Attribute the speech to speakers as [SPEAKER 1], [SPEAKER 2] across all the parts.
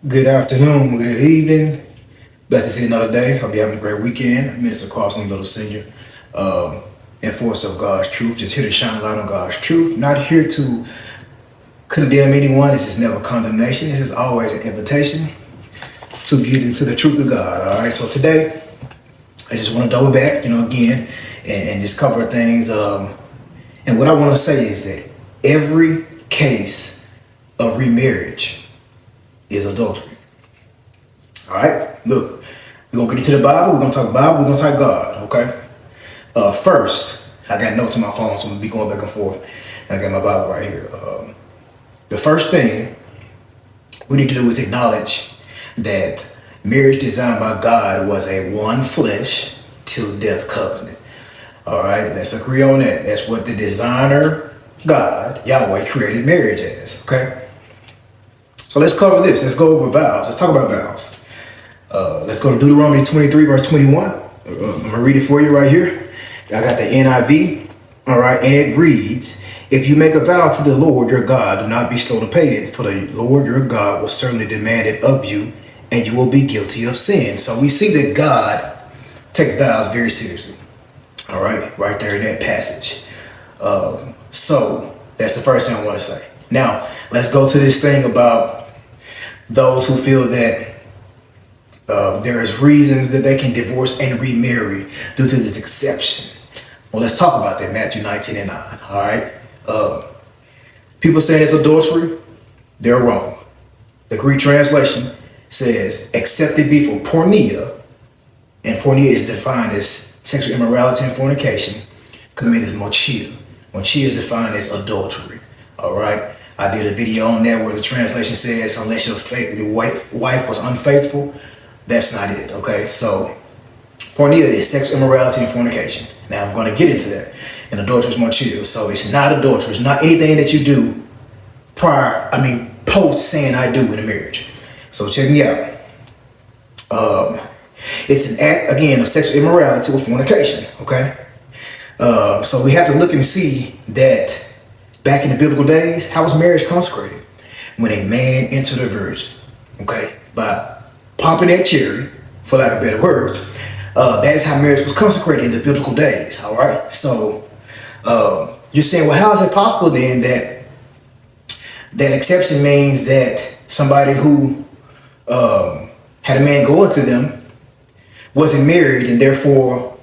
[SPEAKER 1] Good afternoon, good evening. Blessed to see another day. Hope you're having a great weekend. Minister Carlson, Little Senior, enforcer of God's truth. Just here to shine a light on God's truth. Not here to condemn anyone. This is never condemnation. This is always an invitation to get into the truth of God. All right. So today, I just want to double back, again, and just cover things. And what I want to say is that every case of remarriage is adultery. All right, look, we're gonna get into the Bible. We're gonna talk Bible. We're gonna talk God. Okay. First, I got notes on my phone, so I'm gonna be going back and forth. And I got my Bible right here. The first thing we need to do is acknowledge that marriage designed by God was a one flesh till death covenant. All right, let's agree on that. That's what the designer God, Yahweh, created marriage as. Okay. So let's cover this. Let's go over vows. Let's talk about vows. Let's go to Deuteronomy 23, verse 21. I'm going to read it for you right here. I got the NIV. All right. And it reads, if you make a vow to the Lord your God, do not be slow to pay it, for the Lord your God will certainly demand it of you, and you will be guilty of sin. So we see that God takes vows very seriously. All right. Right there in that passage. So that's the first thing I want to say. Now, let's go to this thing about those who feel that there is reasons that they can divorce and remarry due to this exception. Well, let's talk about that. Matthew 19 and 9. All right. People saying it's adultery, they're wrong. The Greek translation says, except it be for porneia, and porneia is defined as sexual immorality and fornication, committed as mochia. Mochia is defined as adultery. All right. I did a video on that where the translation says, unless your wife was unfaithful, that's not it. Okay. So porneia is sexual immorality and fornication. Now I'm going to get into that. And adultery is more chill. So it's not adultery. It's not anything that you do post saying I do in a marriage. So check me out. It's an act, again, of sexual immorality or fornication. Okay. So we have to look and see that back in the biblical days, how was marriage consecrated? When a man entered a virgin, okay, by popping that cherry, for lack of better words. That is how marriage was consecrated in the biblical days, all right? So you're saying, well, how is it possible then that that exception means that somebody who had a man go into them wasn't married and therefore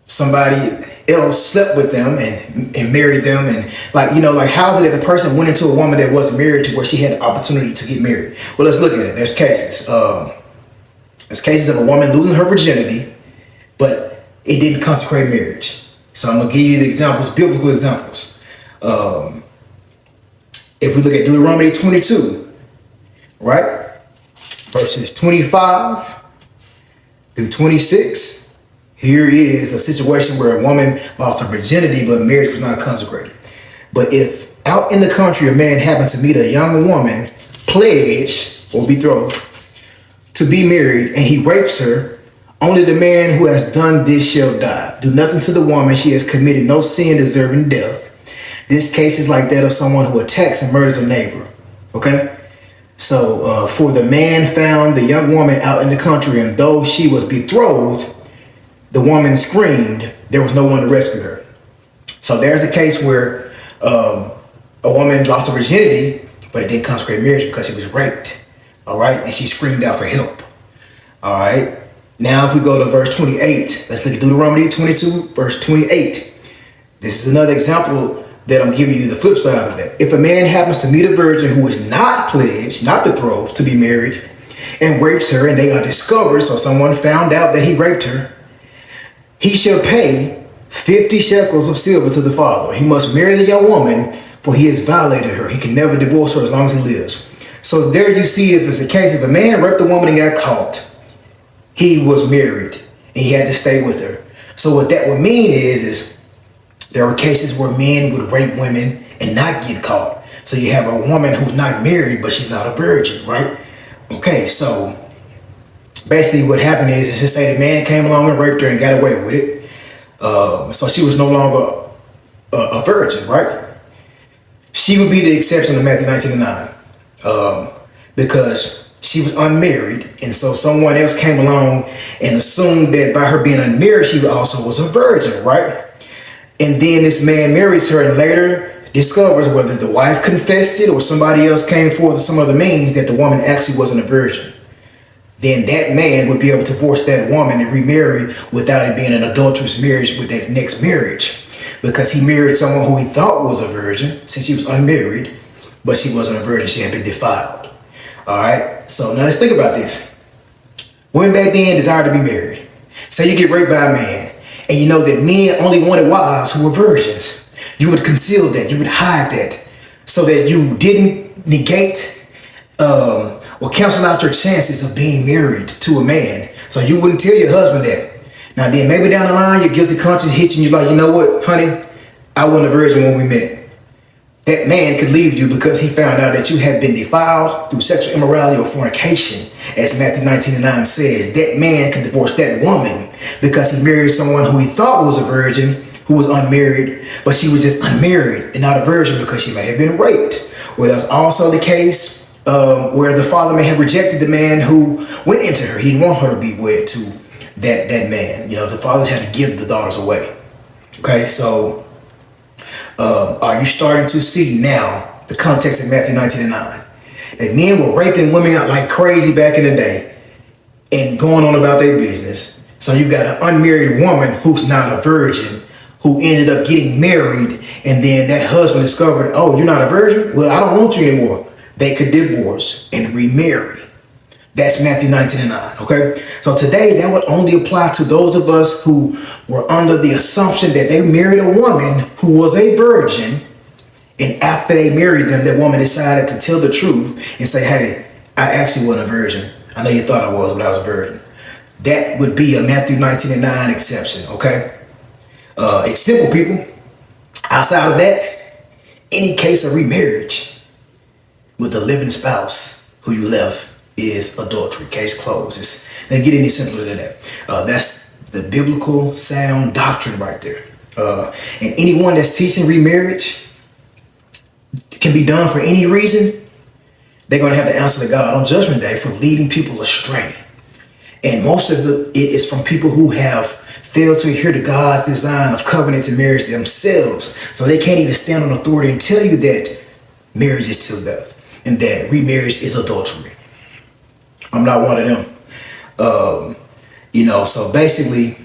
[SPEAKER 1] somebody else slept with them and married them, and how is it that the person went into a woman that wasn't married to where she had the opportunity to get married? Well, let's look at it. There's cases. There's cases of a woman losing her virginity, but it didn't consecrate marriage. So I'm gonna give you the examples, biblical examples. If we look at Deuteronomy 22, right, verses 25 through 26. Here is a situation where a woman lost her virginity, but marriage was not consecrated. But if out in the country a man happened to meet a young woman pledged or betrothed to be married, and he rapes her, only the man who has done this shall die. Do nothing to the woman. She has committed no sin deserving death. This case is like that of someone who attacks and murders a neighbor. Okay? So for the man found the young woman out in the country, and though she was betrothed, the woman screamed, there was no one to rescue her. So there's a case where a woman lost her virginity, but it didn't consecrate marriage because she was raped. All right. And she screamed out for help. All right. Now, if we go to verse 28, let's look at Deuteronomy 22, verse 28. This is another example that I'm giving you the flip side of that. If a man happens to meet a virgin who is not pledged, not betrothed to be married, and rapes her, and they are discovered, so someone found out that he raped her, he shall pay 50 shekels of silver to the father. He must marry the young woman, for he has violated her. He can never divorce her as long as he lives. So there you see, if it's a case, if a man raped a woman and got caught, he was married and he had to stay with her. So what that would mean is there are cases where men would rape women and not get caught. So you have a woman who's not married, but she's not a virgin, right? Okay, so basically what happened is just say the man came along and raped her and got away with it. So she was no longer a virgin, right? She would be the exception to Matthew 19:9. because she was unmarried, and so someone else came along and assumed that by her being unmarried, she also was a virgin, right? And then this man marries her and later discovers, whether the wife confessed it or somebody else came forward with some other means, that the woman actually wasn't a virgin. Then that man would be able to divorce that woman and remarry without it being an adulterous marriage with that next marriage. Because he married someone who he thought was a virgin, since she was unmarried, but she wasn't a virgin, she had been defiled. All right, so now let's think about this. Women back then desired to be married. Say you get raped by a man, and you know that men only wanted wives who were virgins. You would conceal that, you would hide that, so that you didn't negate or cancel out your chances of being married to a man. So you wouldn't tell your husband that. Now then, maybe down the line, your guilty conscience hits you and you're like, you know what, honey, I wasn't a virgin when we met. That man could leave you because he found out that you had been defiled through sexual immorality or fornication. As Matthew 19:9 says, that man could divorce that woman because he married someone who he thought was a virgin, who was unmarried, but she was just unmarried and not a virgin because she may have been raped. Or that was also the case where the father may have rejected the man who went into her. He didn't want her to be wed to that man. You know, the fathers had to give the daughters away. Okay, so are you starting to see now the context of Matthew 19:9? That men were raping women out like crazy back in the day and going on about their business. So you got an unmarried woman who's not a virgin, who ended up getting married, and then that husband discovered, oh, you're not a virgin? Well, I don't want you anymore. They could divorce and remarry. That's Matthew 19:9, okay? So today, that would only apply to those of us who were under the assumption that they married a woman who was a virgin, and after they married them, that woman decided to tell the truth and say, hey, I actually wasn't a virgin. I know you thought I was, but I was a virgin. That would be a Matthew 19:9 exception, okay? It's simple, people. Outside of that, any case of remarriage with the living spouse who you left is adultery. Case closed. It doesn't get any simpler than that. That's the biblical sound doctrine right there. And anyone that's teaching remarriage can be done for any reason, they're going to have to answer to God on Judgment Day for leading people astray. And most of it is from people who have failed to adhere to God's design of covenants and marriage themselves. So they can't even stand on authority and tell you that marriage is till death and that remarriage is adultery. I'm not one of them. So basically,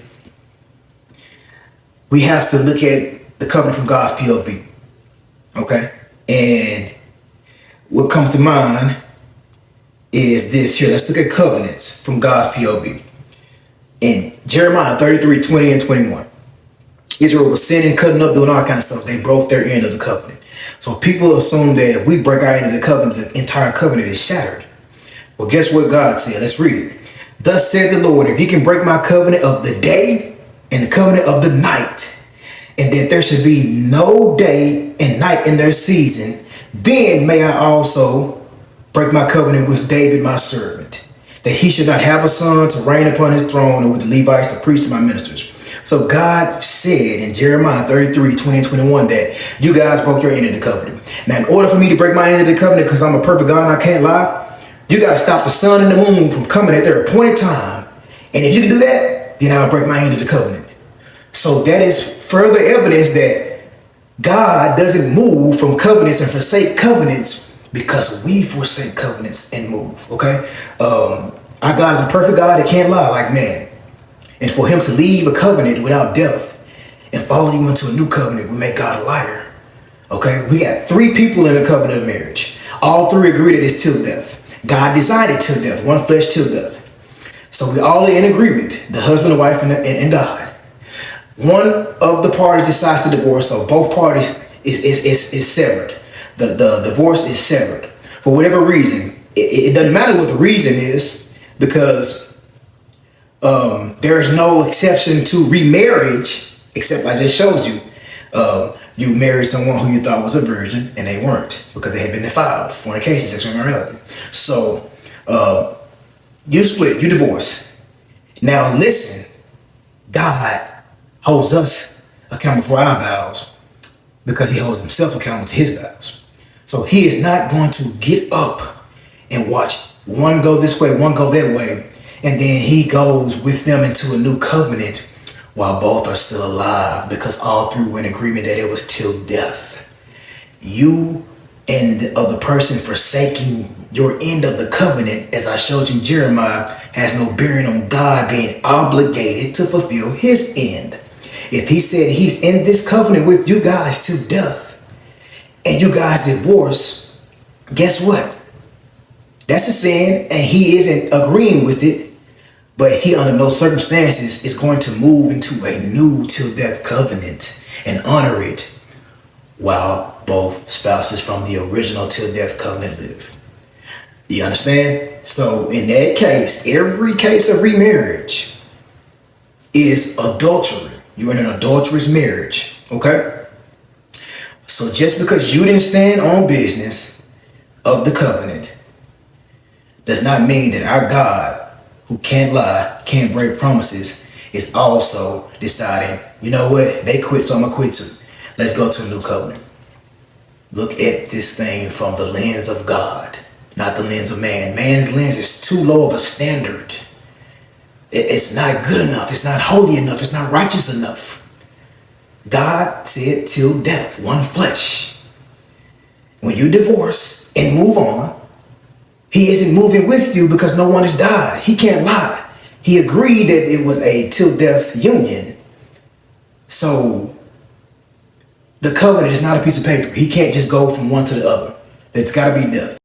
[SPEAKER 1] we have to look at the covenant from God's POV. Okay? And what comes to mind is this here. Let's look at covenants from God's POV. In Jeremiah 33:20 and 21, Israel was sinning, cutting up, doing all kinds of stuff. They broke their end of the covenant. So people assume that if we break our end of the covenant, the entire covenant is shattered. Well, guess what God said? Let's read it. Thus said the Lord, if you can break my covenant of the day and the covenant of the night, and that there should be no day and night in their season, then may I also break my covenant with David, my servant, that he should not have a son to reign upon his throne, or with the Levites, the priests, and my ministers. So God said in Jeremiah 33:20 and 21 that you guys broke your end of the covenant. Now, in order for me to break my end of the covenant, because I'm a perfect God and I can't lie, you got to stop the sun and the moon from coming at their appointed time. And if you can do that, then I'll break my end of the covenant. So that is further evidence that God doesn't move from covenants and forsake covenants because we forsake covenants and move, okay? Our God is a perfect God that can't lie like man. And for him to leave a covenant without death and follow you into a new covenant would make God a liar, okay? We got 3 people in a covenant of marriage. All 3 agree that it's till death. God designed it till death, one flesh till death. So we all are in agreement, the husband and wife and God. One of the parties decides to divorce, so both parties is severed. The divorce is severed. For whatever reason, it doesn't matter what the reason is, because there is no exception to remarriage, except I just showed you. You married someone who you thought was a virgin and they weren't because they had been defiled, fornication, sexual immorality. So you split, you divorce. Now listen, God holds us accountable for our vows because he holds himself accountable to his vows. So he is not going to get up and watch one go this way, one go that way. And then he goes with them into a new covenant while both are still alive, because all three were in agreement that it was till death. You and the other person forsaking your end of the covenant, as I showed you in Jeremiah, has no bearing on God being obligated to fulfill his end. If he said he's in this covenant with you guys till death, and you guys divorce, guess what? That's a sin, and he isn't agreeing with it, but he under no circumstances is going to move into a new till death covenant and honor it while both spouses from the original till death covenant live. You understand? So in that case, every case of remarriage is adultery. You're in an adulterous marriage, okay? So just because you didn't stand on business of the covenant does not mean that our God, who can't lie, can't break promises, is also deciding, you know what, they quit, so I'm gonna quit too. Let's go to a new covenant. Look at this thing from the lens of God, not the lens of man. Man's lens is too low of a standard. It's not good enough. It's not holy enough. It's not righteous enough. God said till death, one flesh. When you divorce and move on, he isn't moving with you because no one has died. He can't lie. He agreed that it was a till death union. So the covenant is not a piece of paper. He can't just go from one to the other. It's got to be death.